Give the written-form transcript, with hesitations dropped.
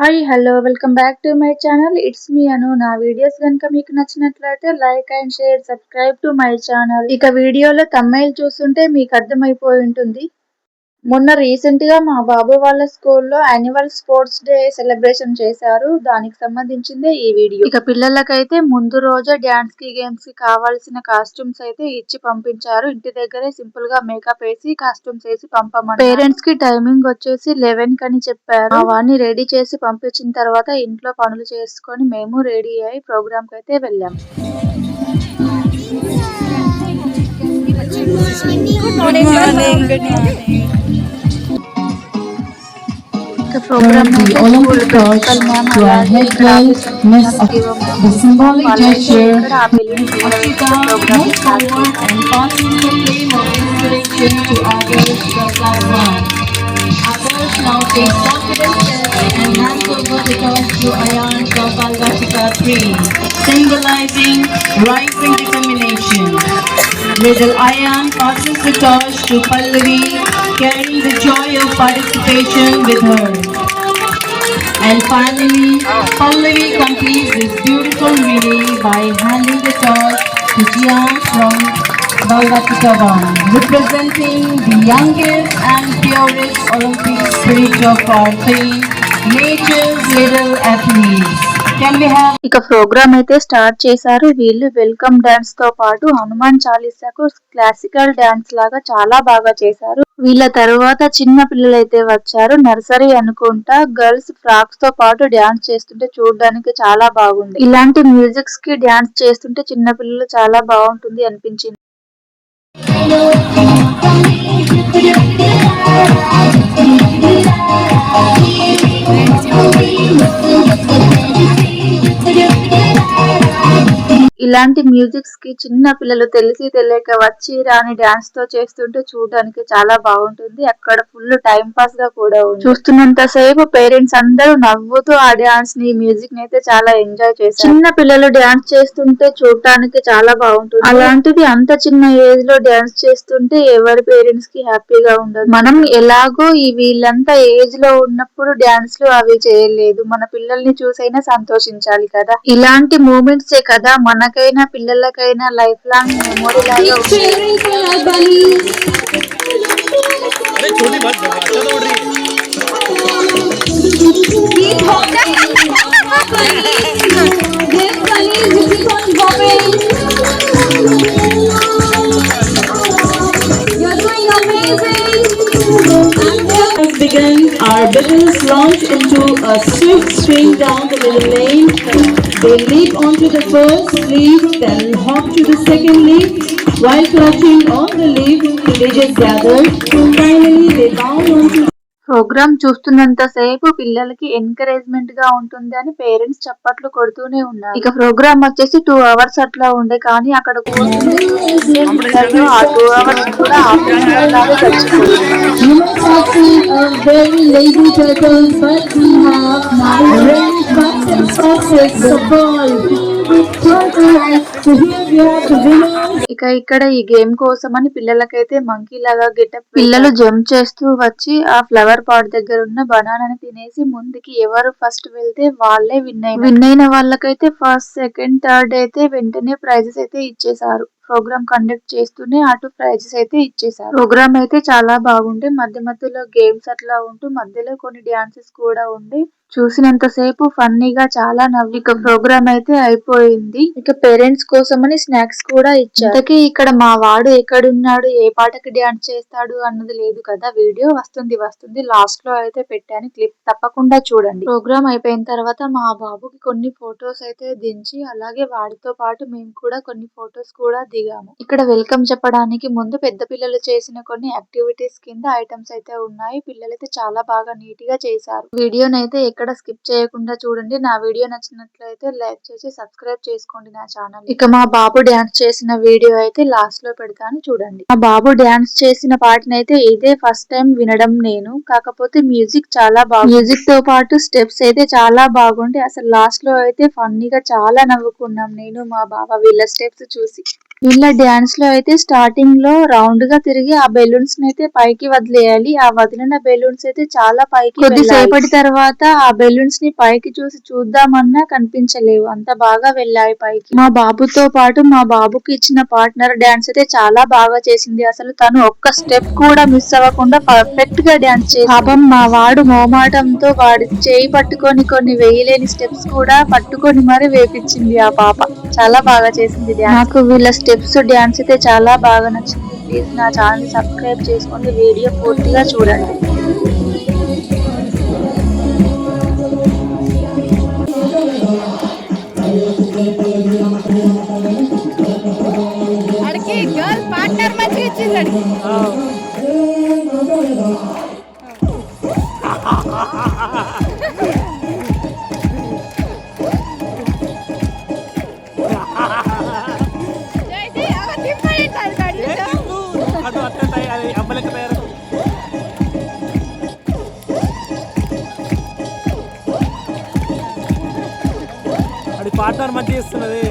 Hi hello welcome back to my channel. It's me Anu. నా videos కనుక మీకు నచ్చినట్లయితే like and share, subscribe to my channel. ఇక వీడియోలో thumbnail చూస్తుంటే మీకు అర్థమైపోయి ఉంటుంది. మొన్న రీసెంట్ గా మా బాబు వాళ్ళ స్కూల్లో యాన్యువల్ స్పోర్ట్స్ డే సెలబ్రేషన్ చేశారు. దానికి సంబంధించిందే ఈ వీడియో. ఇక పిల్లలకైతే ముందు రోజే డాన్స్ కి గేమ్స్ కి కావాల్సిన కాస్ట్యూమ్స్ అయితే ఇచ్చి పంపించారు. ఇంటి దగ్గరే సింపుల్ గా మేకప్ వేసి కాస్ట్యూమ్స్ వేసి పంపమన్నారు. పేరెంట్స్ కి టైమింగ్ వచ్చేసి 11 కని చెప్పారు. వాడిని రెడీ చేసి పంపించిన తర్వాత ఇంట్లో పనులు చేసుకొని మేము రెడీ అయ్యి ప్రోగ్రామ్ కి అయితే వెళ్ళాం. The Olympic torch to our head girl, Miss the symbolic gesture. Ashita moves forward and passes the flame of inspiration to Adarsh the class 1. Adarsh now takes confident steps and hands over the torch to Ayan from Balvachika 3, symbolizing rising determination. Little Ayan passes the torch to Pallavi, carrying the joy of participation with her. And finally, Pallavi completes this beautiful relay by handing the torch to Jian from Balvachika 1, representing the youngest and purest Olympic spirit of our theme, nature's little athletes. ఇక programme అయితే start చేశారు. వీళ్ళు welcome dance తో పాటు Hanuman చాలీసాకు classical dance లాగా చాలా బాగా చేశారు. వీళ్ళ తరువాత చిన్న పిల్లలైతే వచ్చారు. నర్సరీ అనుకుంటా. గర్ల్స్ ఫ్రాక్స్ తో పాటు డాన్స్ చేస్తుంటే చూడడానికి చాలా బాగుంది. ఇలాంటి మ్యూజిక్స్ కి డాన్స్ చేస్తుంటే చిన్న పిల్లలు చాలా బాగుంటుంది అనిపించింది. ఇలాంటి మ్యూజిక్స్ కి చిన్న పిల్లలు తెలిసి తెలియక వచ్చి రాని డాన్స్ తో చేస్తుంటే చూడడానికి చాలా బాగుంటుంది. అక్కడ ఫుల్ టైం పాస్ గా కూడా ఉంది. చూస్తున్నంత సేపు పేరెంట్స్ అందరూ నవ్వుతూ ఆ డాన్స్ ని మ్యూజిక్ ని అయితే చాలా ఎంజాయ్ చేశారు. చిన్న పిల్లలు డాన్స్ చేస్తుంటే చూడటానికి చాలా బాగుంటుంది. అలాంటిది అంత చిన్న ఏజ్ లో డాన్స్ చేస్తుంటే ఎవరి పేరెంట్స్ కి హ్యాపీగా ఉండదు. మనం ఎలాగో వీళ్ళంతా ఏజ్ లో ఉన్నప్పుడు డాన్స్ లు అవి చేయలేదు. మన పిల్లల్ని చూసైనా సంతోషించాలి కదా. ఇలాంటి మూమెంట్సే కదా మనకైనా పిల్లలకైనా లైఫ్ లాంగ్ మెమొరీ లాగా begun, our bidders launch into a swift swing down the middle lane. They leap onto the first leaf, then hop to the second leaf. While clutching on the leaf, they just gathered. Finally, they bound onto. Programme చూస్తున్నంత సేపు పిల్లలకి encouragement గా ఉంటుంది అని parents చప్పట్లు కొడుతూనే ఉన్నారు. ఇక ప్రోగ్రామ్ వచ్చేసి 2 hours అట్లా ఉండే, కానీ అక్కడ కూర్చుంటే ఆ 2 hours కూడా లాగా గడిచిపోయింది. ఇక ఇక్కడ ఈ గేమ్ కోసం అని పిల్లలకైతే మంకీ లాగా గెటప్. పిల్లలు జంప్ చేస్తూ వచ్చి ఆ ఫ్లవర్ పాట్ దగ్గర ఉన్న బనానాని తినేసి ముందుకి ఎవరు ఫస్ట్ వెళ్తే వాళ్ళే విన్ అయిన వాళ్ళకైతే ఫస్ట్, సెకండ్, థర్డ్ అయితే వెంటనే ప్రైజెస్ అయితే ఇచ్చేసారు. ప్రోగ్రామ్ కండక్ట్ చేస్తూనే అటు ప్రైజెస్ అయితే ఇచ్చేసారు. ప్రోగ్రామ్ అయితే చాలా బాగుంది. మధ్య మధ్యలో గేమ్స్ అట్లా ఉంటూ మధ్యలో కొన్ని డాన్సెస్ కూడా ఉండి చూసినంత సేపు ఫన్నీగా చాలా నవ్వు. ఇక ప్రోగ్రామ్ అయితే అయిపోయింది. ఇక పేరెంట్స్ కోసమని స్నాక్స్ కూడా ఇచ్చారు. ఇక్కడ మా వాడు ఎక్కడున్నాడు, ఏ పాటకి డాన్స్ చేస్తాడు అన్నది లేదు కదా. వీడియో వస్తుంది లాస్ట్ లో అయితే పెట్టాను క్లిప్, తప్పకుండా చూడండి. ప్రోగ్రామ్ అయిపోయిన తర్వాత మా బాబుకి కొన్ని ఫొటోస్ అయితే దించి అలాగే వాడితో పాటు మేము కూడా కొన్ని ఫొటోస్ కూడా దిగాము. ఇక్కడ వెల్కమ్ చెప్పడానికి ముందు పెద్ద పిల్లలు చేసిన కొన్ని యాక్టివిటీస్ కింద ఐటమ్స్ అయితే ఉన్నాయి. పిల్లలైతే చాలా బాగా నీట్ గా చేశారు. వీడియోనైతే ఎక్కడ స్కిప్ చేయకుండా చూడండి. నా వీడియో నచ్చినట్లయితే లైక్ చేసి సబ్స్క్రైబ్ చేసుకోండి నా ఛానల్. ఇక మా బాబు డాన్స్ చేసిన వీడియో అయితే లాస్ట్ లో పెడతాను చూడండి. మా బాబు డాన్స్ చేసిన పాటనైతే ఇదే ఫస్ట్ టైం వినడం నేను. కాకపోతే మ్యూజిక్ చాలా బాగుంది. మ్యూజిక్ తో పాటు స్టెప్స్ అయితే చాలా బాగుంటాయి. అసలు లాస్ట్ లో అయితే ఫన్నీగా చాలా నవ్వుకున్నాం నేను మా బాబా వీళ్ళ స్టెప్స్ చూసి. వీళ్ళ డాన్స్ లో అయితే స్టార్టింగ్ లో రౌండ్ గా తిరిగి ఆ బెలూన్స్ అయితే పైకి వదిలేయాలి. ఆ వదిలిన బెలూన్స్ అయితే చాలా పైకి కొద్దిసేపటి తర్వాత ఆ బెలూన్స్ ని పైకి చూద్దామన్నా కనిపించలేవు, అంత బాగా వెళ్ళాయి పైకి. మా బాబుతో పాటు మా బాబుకి ఇచ్చిన పార్ట్నర్ డాన్స్ అయితే చాలా బాగా చేసింది. అసలు తను ఒక్క స్టెప్ కూడా మిస్ అవ్వకుండా పర్ఫెక్ట్ గా డాన్స్ చేసి, పాపం మా వాడు మోమాటంతో వాడి చేయి పట్టుకొని కొన్ని వేయలేని స్టెప్స్ కూడా పట్టుకొని మరి వేపించింది ఆ పాప. చాలా బాగా చేసింది డాన్స్. నాకు వీళ్ళ స్టెప్స్ డాన్స్ అయితే చాలా బాగా నచ్చింది. ప్లీజ్ నా ఛానల్ ని సబ్స్క్రైబ్ చేసుకోండి, వీడియో పూర్తిగా చూడండి. అడికి గర్ల్ పార్ట్నర్ మంచిగా ఇచ్చింది అడికి. అది పార్ట్నర్ మంచిగా ఇస్తున్నది.